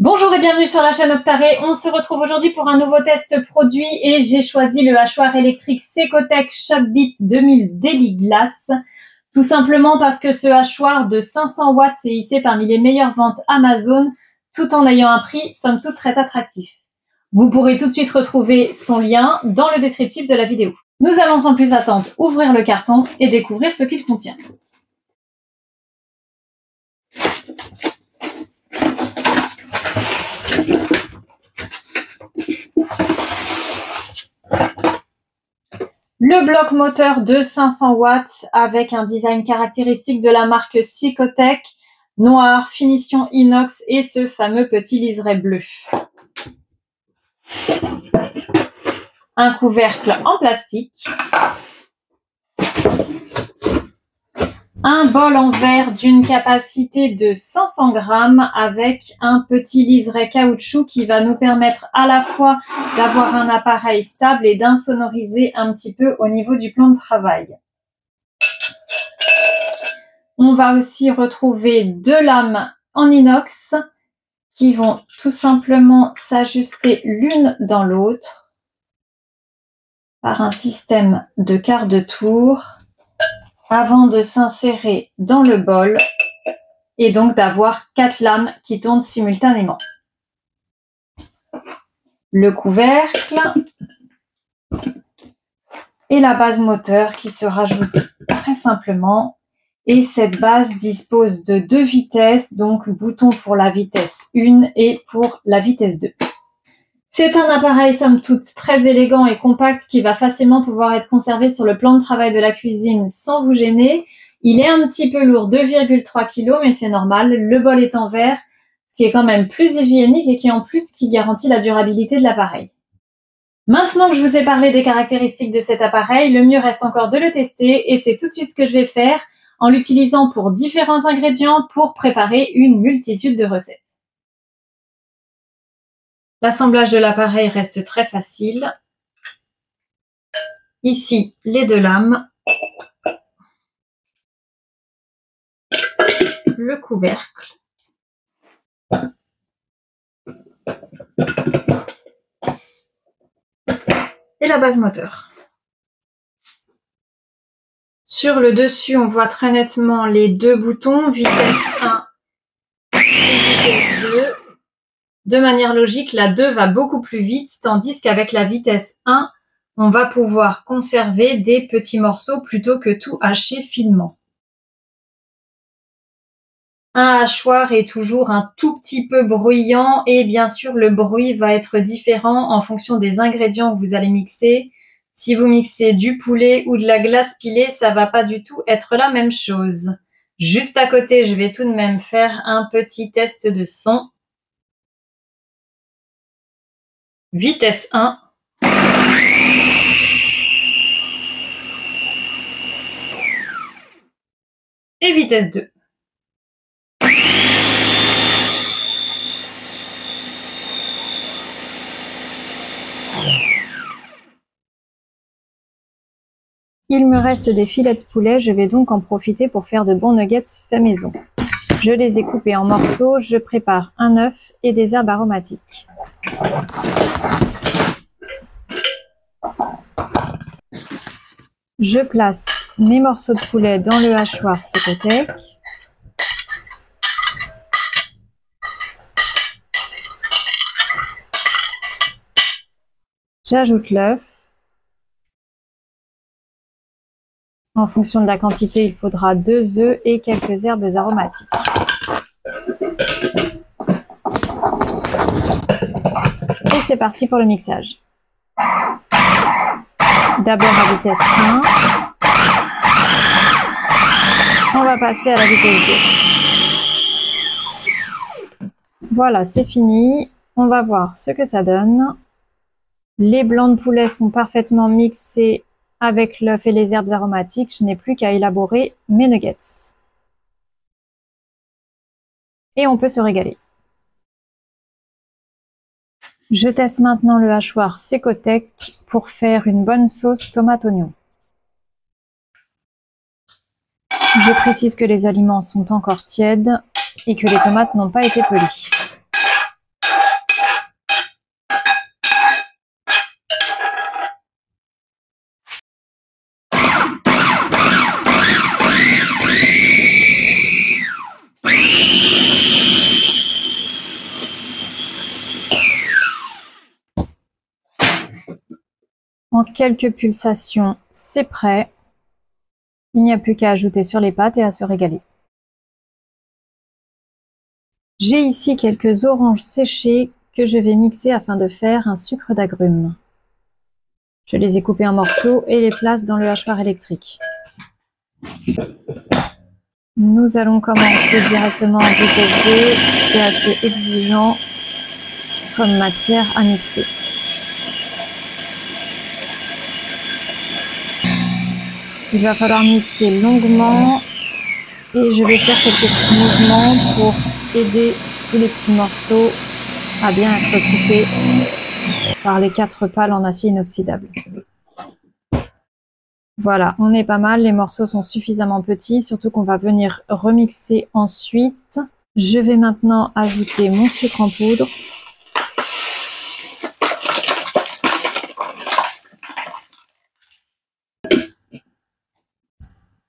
Bonjour et bienvenue sur la chaîne Octaré. On se retrouve aujourd'hui pour un nouveau test produit et j'ai choisi le hachoir électrique Secotech Shopbeat 2000 Daily Glass. Tout simplement parce que ce hachoir de 500 watts s'est hissé parmi les meilleures ventes Amazon tout en ayant un prix somme toute très attractif. Vous pourrez tout de suite retrouver son lien dans le descriptif de la vidéo. Nous allons sans plus attendre ouvrir le carton et découvrir ce qu'il contient. Le bloc moteur de 500 watts avec un design caractéristique de la marque Secotech, noir, finition inox et ce fameux petit liseré bleu. Un couvercle en plastique. Un bol en verre d'une capacité de 500 grammes avec un petit liseré caoutchouc qui va nous permettre à la fois d'avoir un appareil stable et d'insonoriser un petit peu au niveau du plan de travail. On va aussi retrouver deux lames en inox qui vont tout simplement s'ajuster l'une dans l'autre par un système de quart de tour avant de s'insérer dans le bol et donc d'avoir 4 lames qui tournent simultanément. Le couvercle et la base moteur qui se rajoute très simplement. Et cette base dispose de 2 vitesses, donc bouton pour la vitesse 1 et pour la vitesse 2. C'est un appareil somme toute très élégant et compact qui va facilement pouvoir être conservé sur le plan de travail de la cuisine sans vous gêner. Il est un petit peu lourd, 2,3 kg, mais c'est normal. Le bol est en verre, ce qui est quand même plus hygiénique et qui en plus garantit la durabilité de l'appareil. Maintenant que je vous ai parlé des caractéristiques de cet appareil, le mieux reste encore de le tester et c'est tout de suite ce que je vais faire en l'utilisant pour différents ingrédients pour préparer une multitude de recettes. L'assemblage de l'appareil reste très facile. Ici, les 2 lames, le couvercle, et la base moteur. Sur le dessus, on voit très nettement les 2 boutons, vitesse 1 et vitesse 2. De manière logique, la 2 va beaucoup plus vite, tandis qu'avec la vitesse 1, on va pouvoir conserver des petits morceaux plutôt que tout hacher finement. Un hachoir est toujours un tout petit peu bruyant et bien sûr le bruit va être différent en fonction des ingrédients que vous allez mixer. Si vous mixez du poulet ou de la glace pilée, ça va pas du tout être la même chose. Juste à côté, je vais tout de même faire un petit test de son. Vitesse 1. Et vitesse 2. Il me reste des filets de poulet, je vais donc en profiter pour faire de bons nuggets faits maison. Je les ai coupés en morceaux, je prépare un œuf et des herbes aromatiques. Je place mes morceaux de poulet dans le hachoir Secotech. J'ajoute l'œuf. En fonction de la quantité, il faudra 2 œufs et quelques herbes aromatiques. Et c'est parti pour le mixage. D'abord à vitesse 1. On va passer à la vitesse 2. Voilà, c'est fini. On va voir ce que ça donne. Les blancs de poulet sont parfaitement mixés avec l'œuf et les herbes aromatiques. Je n'ai plus qu'à élaborer mes nuggets. Et on peut se régaler. Je teste maintenant le hachoir Secotech pour faire une bonne sauce tomate-oignon. Je précise que les aliments sont encore tièdes et que les tomates n'ont pas été polies. Donc quelques pulsations, c'est prêt. Il n'y a plus qu'à ajouter sur les pâtes et à se régaler. J'ai ici quelques oranges séchées que je vais mixer afin de faire un sucre d'agrumes. Je les ai coupées en morceaux et les place dans le hachoir électrique. Nous allons commencer directement en vitesse 2, c'est assez exigeant comme matière à mixer. Il va falloir mixer longuement et je vais faire quelques petits mouvements pour aider tous les petits morceaux à bien être coupés par les 4 pales en acier inoxydable. Voilà, on est pas mal, les morceaux sont suffisamment petits, surtout qu'on va venir remixer ensuite. Je vais maintenant ajouter mon sucre en poudre.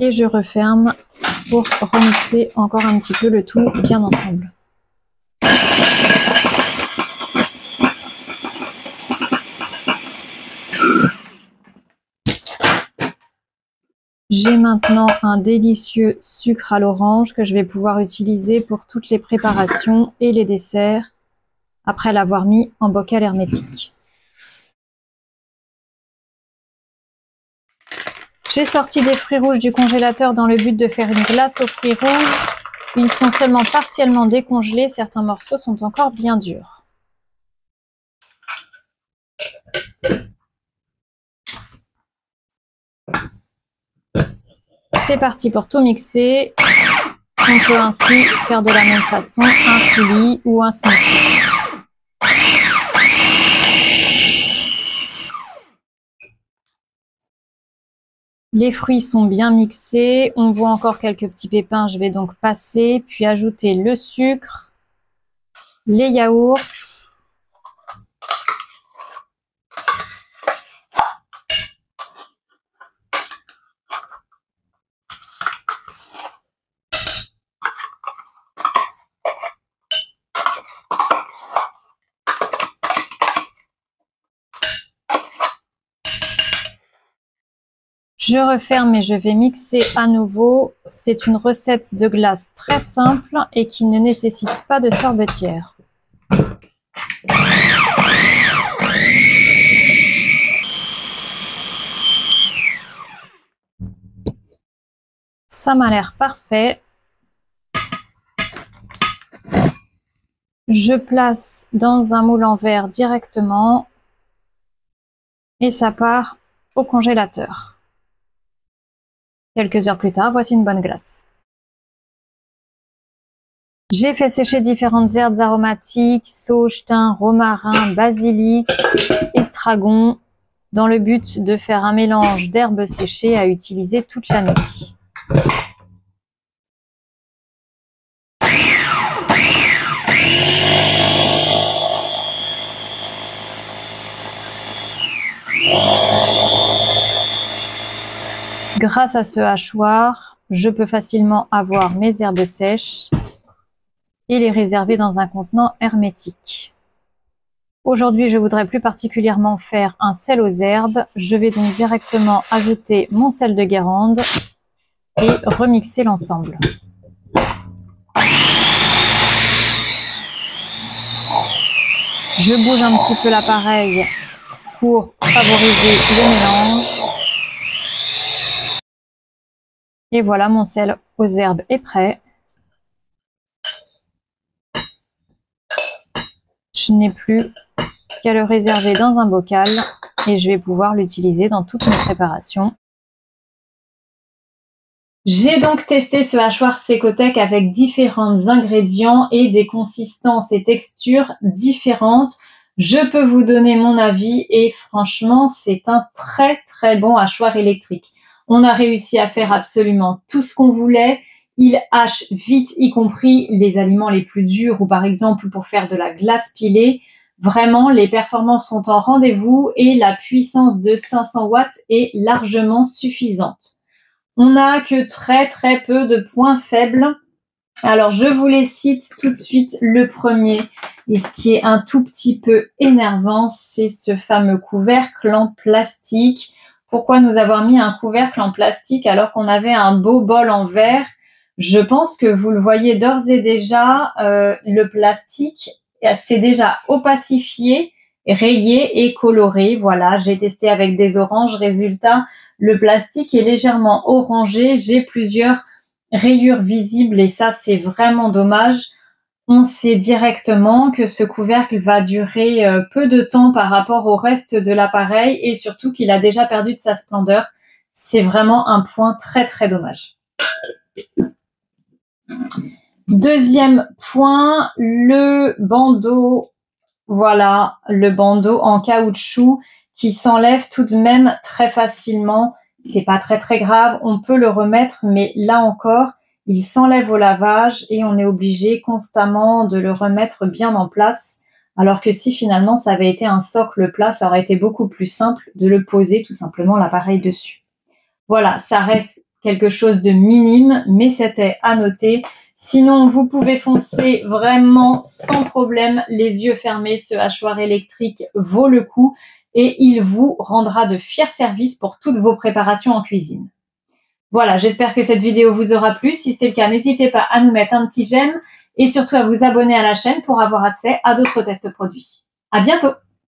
Et je referme pour remixer encore un petit peu le tout bien ensemble. J'ai maintenant un délicieux sucre à l'orange que je vais pouvoir utiliser pour toutes les préparations et les desserts après l'avoir mis en bocal hermétique. J'ai sorti des fruits rouges du congélateur dans le but de faire une glace aux fruits rouges. Ils sont seulement partiellement décongelés, certains morceaux sont encore bien durs. C'est parti pour tout mixer. On peut ainsi faire de la même façon un coulis ou un smoothie. Les fruits sont bien mixés, on voit encore quelques petits pépins, je vais donc passer, puis ajouter le sucre, les yaourts, je referme et je vais mixer à nouveau. C'est une recette de glace très simple et qui ne nécessite pas de sorbetière. Ça m'a l'air parfait. Je place dans un moule en verre directement et ça part au congélateur. Quelques heures plus tard, voici une bonne glace. J'ai fait sécher différentes herbes aromatiques, sauge, thym, romarin, basilic, estragon, dans le but de faire un mélange d'herbes séchées à utiliser toute l'année. Grâce à ce hachoir, je peux facilement avoir mes herbes sèches et les réserver dans un contenant hermétique. Aujourd'hui, je voudrais plus particulièrement faire un sel aux herbes. Je vais donc directement ajouter mon sel de Guérande et remixer l'ensemble. Je bouge un petit peu l'appareil pour favoriser le mélange. Et voilà, mon sel aux herbes est prêt. Je n'ai plus qu'à le réserver dans un bocal et je vais pouvoir l'utiliser dans toutes mes préparations. J'ai donc testé ce hachoir Secotec avec différents ingrédients et des consistances et textures différentes. Je peux vous donner mon avis et franchement, c'est un très bon hachoir électrique. On a réussi à faire absolument tout ce qu'on voulait. Il hache vite, y compris les aliments les plus durs ou par exemple pour faire de la glace pilée. Vraiment, les performances sont en rendez-vous et la puissance de 500 watts est largement suffisante. On n'a que très peu de points faibles. Alors, je vous les cite tout de suite. Le premier, Et ce qui est un tout petit peu énervant, c'est ce fameux couvercle en plastique. Pourquoi nous avoir mis un couvercle en plastique alors qu'on avait un beau bol en verre? Je pense que vous le voyez d'ores et déjà, le plastique c'est déjà opacifié, rayé et coloré. Voilà, j'ai testé avec des oranges. Résultat, le plastique est légèrement orangé. J'ai plusieurs rayures visibles et ça, c'est vraiment dommage. On sait directement que ce couvercle va durer peu de temps par rapport au reste de l'appareil et surtout qu'il a déjà perdu de sa splendeur. C'est vraiment un point très très dommage. Deuxième point, le bandeau. Voilà, le bandeau en caoutchouc qui s'enlève tout de même très facilement. C'est pas très très grave, on peut le remettre, mais là encore, il s'enlève au lavage et on est obligé constamment de le remettre bien en place. Alors que si finalement ça avait été un socle plat, ça aurait été beaucoup plus simple de le poser tout simplement l'appareil dessus. Voilà, ça reste quelque chose de minime, mais c'était à noter. Sinon, vous pouvez foncer vraiment sans problème, les yeux fermés. Ce hachoir électrique vaut le coup et il vous rendra de fiers services pour toutes vos préparations en cuisine. Voilà, j'espère que cette vidéo vous aura plu. Si c'est le cas, n'hésitez pas à nous mettre un petit j'aime et surtout à vous abonner à la chaîne pour avoir accès à d'autres tests produits. À bientôt!